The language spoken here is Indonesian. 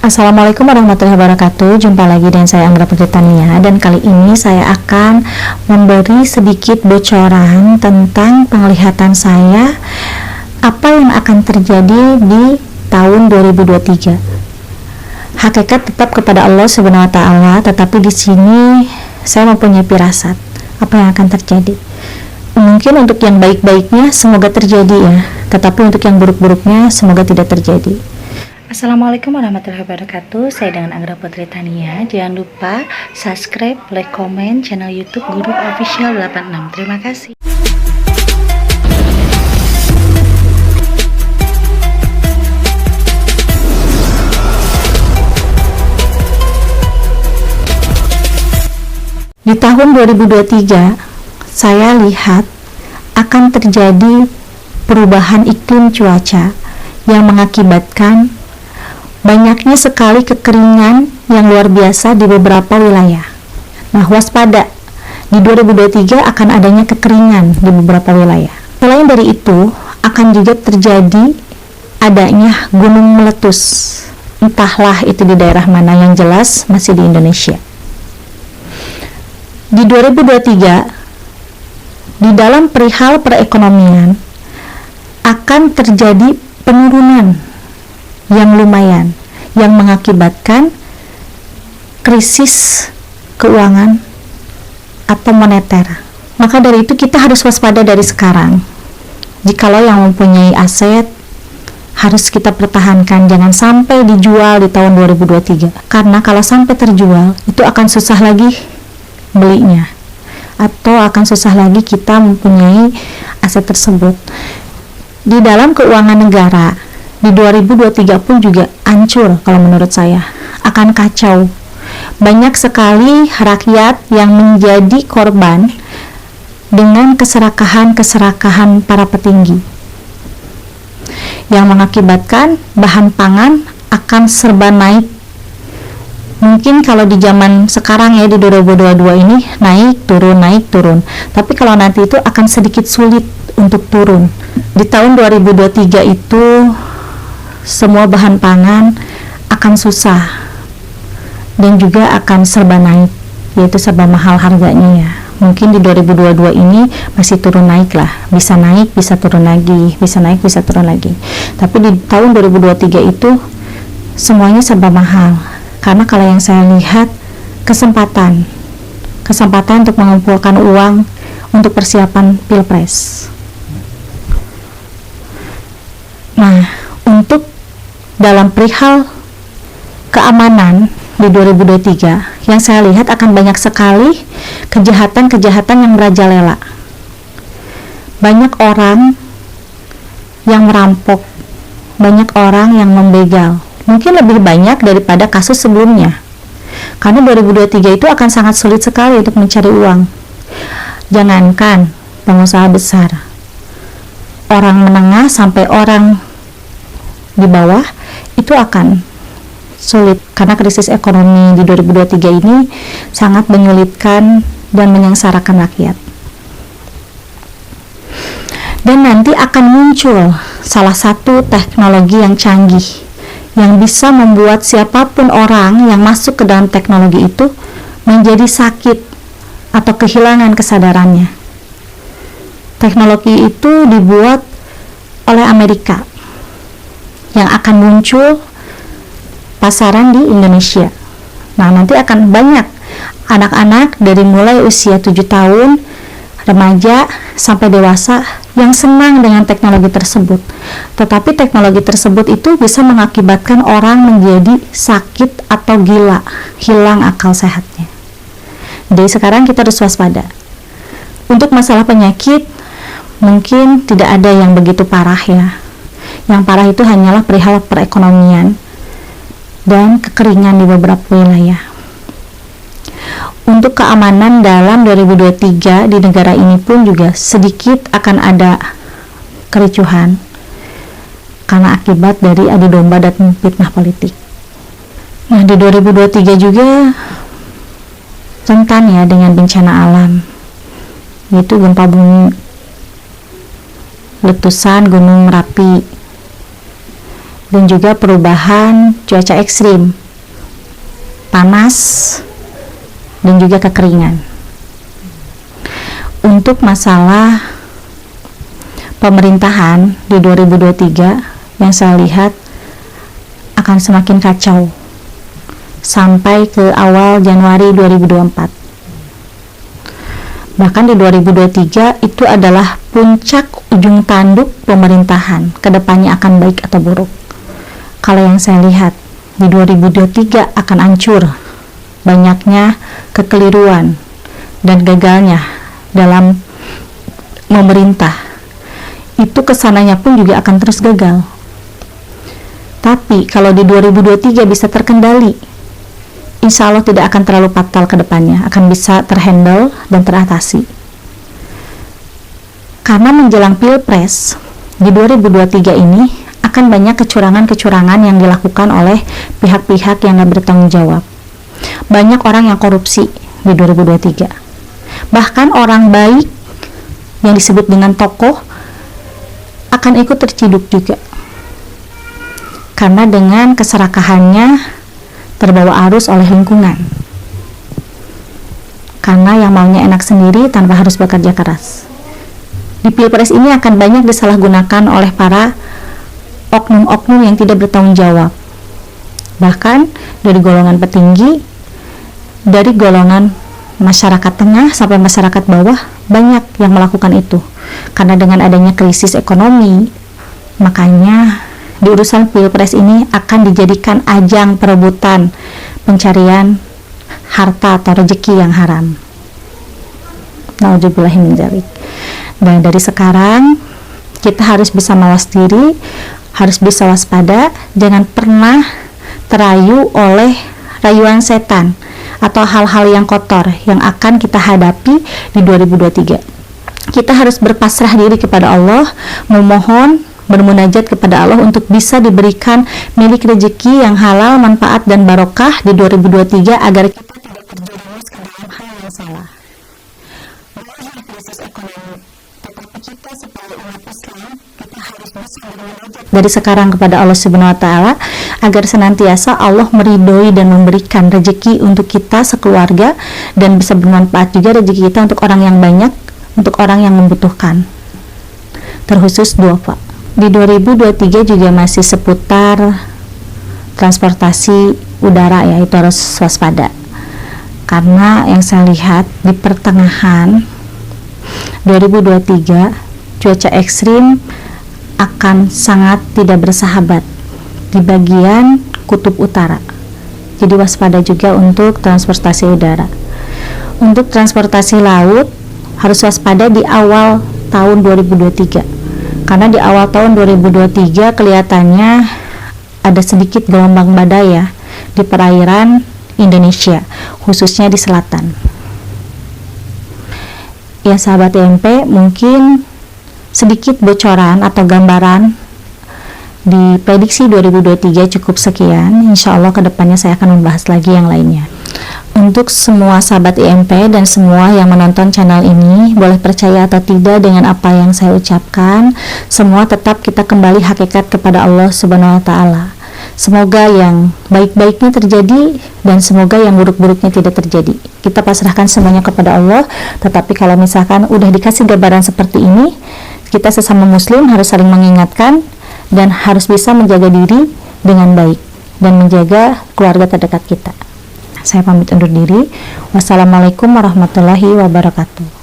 Assalamualaikum warahmatullahi wabarakatuh. Jumpa lagi dengan saya Anggra Putri Tania, dan kali ini saya akan memberi sedikit bocoran tentang penglihatan saya apa yang akan terjadi di tahun 2023. Hakikat tetap kepada Allah Subhanahu wa taala, tetapi di sini saya mempunyai firasat apa yang akan terjadi. Mungkin untuk yang baik-baiknya semoga terjadi ya, tetapi untuk yang buruk-buruknya semoga tidak terjadi. Assalamualaikum warahmatullahi wabarakatuh. Saya dengan Anggra Putri Tania. Jangan lupa subscribe, like, komen channel YouTube Guru Official 86. Terima kasih. Di tahun 2023, saya lihat akan terjadi perubahan iklim cuaca yang mengakibatkan banyaknya sekali kekeringan yang luar biasa di beberapa wilayah. Nah, waspada, di 2023 akan adanya kekeringan di beberapa wilayah. Selain dari itu, akan juga terjadi adanya gunung meletus. Entahlah itu di daerah mana, yang jelas masih di Indonesia. Di 2023, di dalam perihal perekonomian, akan terjadi penurunan yang lumayan, yang mengakibatkan krisis keuangan atau moneter. Maka dari itu kita harus waspada dari sekarang. Jikalau yang mempunyai aset harus kita pertahankan, jangan sampai dijual di tahun 2023. Karena kalau sampai terjual, itu akan susah lagi belinya, atau akan susah lagi kita mempunyai aset tersebut. Di dalam keuangan negara di 2023 pun juga hancur, kalau menurut saya akan kacau. Banyak sekali rakyat yang menjadi korban dengan keserakahan para petinggi, yang mengakibatkan bahan pangan akan serba naik. Mungkin kalau di zaman sekarang ya, di 2022 ini naik turun, tapi kalau nanti itu akan sedikit sulit untuk turun. Di tahun 2023 itu semua bahan pangan akan susah dan juga akan serba naik, yaitu serba mahal harganya ya. Mungkin di 2022 ini masih turun naik lah, bisa naik bisa turun lagi, bisa naik bisa turun lagi. Tapi di tahun 2023 itu semuanya serba mahal, karena kalau yang saya lihat kesempatan untuk mengumpulkan uang untuk persiapan Pilpres. Nah, untuk dalam perihal keamanan di 2023, yang saya lihat akan banyak sekali kejahatan yang merajalela. Banyak orang yang merampok, banyak orang yang membegal. Mungkin lebih banyak daripada kasus sebelumnya. Karena 2023 itu akan sangat sulit sekali untuk mencari uang. Jangankan pengusaha besar, orang menengah sampai orang di bawah itu akan sulit, karena krisis ekonomi di 2023 ini sangat menyulitkan dan menyengsarakan rakyat. Dan nanti akan muncul salah satu teknologi yang canggih yang bisa membuat siapapun orang yang masuk ke dalam teknologi itu menjadi sakit atau kehilangan kesadarannya. Teknologi itu dibuat oleh Amerika yang akan muncul pasaran di Indonesia. Nah, nanti akan banyak anak-anak dari mulai usia 7 tahun, remaja sampai dewasa yang senang dengan teknologi tersebut. Tetapi teknologi tersebut itu bisa mengakibatkan orang menjadi sakit atau gila, hilang akal sehatnya. Jadi sekarang kita harus waspada. Untuk masalah penyakit mungkin tidak ada yang begitu parah ya. Yang parah itu hanyalah perihal perekonomian dan kekeringan di beberapa wilayah. Untuk keamanan dalam 2023 di negara ini pun juga sedikit akan ada kericuhan karena akibat dari adu domba dan fitnah politik. Nah, di 2023 juga rentan ya dengan bencana alam, yaitu gempa bumi, letusan Gunung Merapi, dan juga perubahan cuaca ekstrim, panas, dan juga kekeringan. Untuk masalah pemerintahan di 2023 yang saya lihat akan semakin kacau sampai ke awal Januari 2024. Bahkan di 2023 itu adalah puncak ujung tanduk pemerintahan, kedepannya akan baik atau buruk. Kalau yang saya lihat di 2023 akan hancur, banyaknya kekeliruan dan gagalnya dalam memerintah. Itu kesananya pun juga akan terus gagal. Tapi kalau di 2023 bisa terkendali, insya Allah tidak akan terlalu fatal ke depannya, akan bisa terhandle dan teratasi. Karena menjelang Pilpres di 2023 ini akan banyak kecurangan-kecurangan yang dilakukan oleh pihak-pihak yang gak bertanggung jawab. Banyak orang yang korupsi di 2023. Bahkan orang baik yang disebut dengan tokoh akan ikut terciduk juga. Karena dengan keserakahannya terbawa arus oleh lingkungan. Karena yang maunya enak sendiri tanpa harus bekerja keras. Di Pilpres ini akan banyak disalahgunakan oleh para oknum-oknum yang tidak bertanggung jawab. Bahkan dari golongan petinggi, dari golongan masyarakat tengah sampai masyarakat bawah, banyak yang melakukan itu. Karena dengan adanya krisis ekonomi, makanya di urusan Pilpres ini akan dijadikan ajang perebutan pencarian harta atau rezeki yang haram. Nauzubillahi min dzalik. Dan dari sekarang kita harus bisa mawas diri, harus bisa waspada, jangan pernah terayu oleh rayuan setan atau hal-hal yang kotor yang akan kita hadapi di 2023. Kita harus berpasrah diri kepada Allah, memohon, bermunajat kepada Allah untuk bisa diberikan milik rezeki yang halal, manfaat dan barokah di 2023 agar kita tidak terjerumus ke dalam hal yang salah. Bukan krisis ekonomi, tetapi kita sebagai umat Islam, kita harus bisa bermunajat dari sekarang kepada Allah Subhanahu wa taala agar senantiasa Allah meridhoi dan memberikan rezeki untuk kita sekeluarga dan bisa bermanfaat juga rezeki kita untuk orang yang banyak, untuk orang yang membutuhkan. Terkhusus Pak. Di 2023 juga masih seputar transportasi udara ya, itu harus waspada. Karena yang saya lihat di pertengahan 2023 cuaca ekstrim akan sangat tidak bersahabat di bagian kutub utara. Jadi waspada juga untuk transportasi udara. Untuk transportasi laut harus waspada di awal tahun 2023. Karena di awal tahun 2023 kelihatannya ada sedikit gelombang badai ya di perairan Indonesia, khususnya di selatan. Ya sahabat IMP, mungkin sedikit bocoran atau gambaran di prediksi 2023 cukup sekian. Insya Allah kedepannya saya akan membahas lagi yang lainnya. Untuk semua sahabat IMP dan semua yang menonton channel ini, boleh percaya atau tidak dengan apa yang saya ucapkan, semua tetap kita kembali hakikat kepada Allah Subhanahu wa taala. Semoga yang baik-baiknya terjadi dan semoga yang buruk-buruknya tidak terjadi. Kita pasrahkan semuanya kepada Allah. Tetapi kalau misalkan udah dikasih gambaran seperti ini, kita sesama muslim harus saling mengingatkan dan harus bisa menjaga diri dengan baik dan menjaga keluarga terdekat kita. Saya pamit undur diri. Wassalamualaikum warahmatullahi wabarakatuh.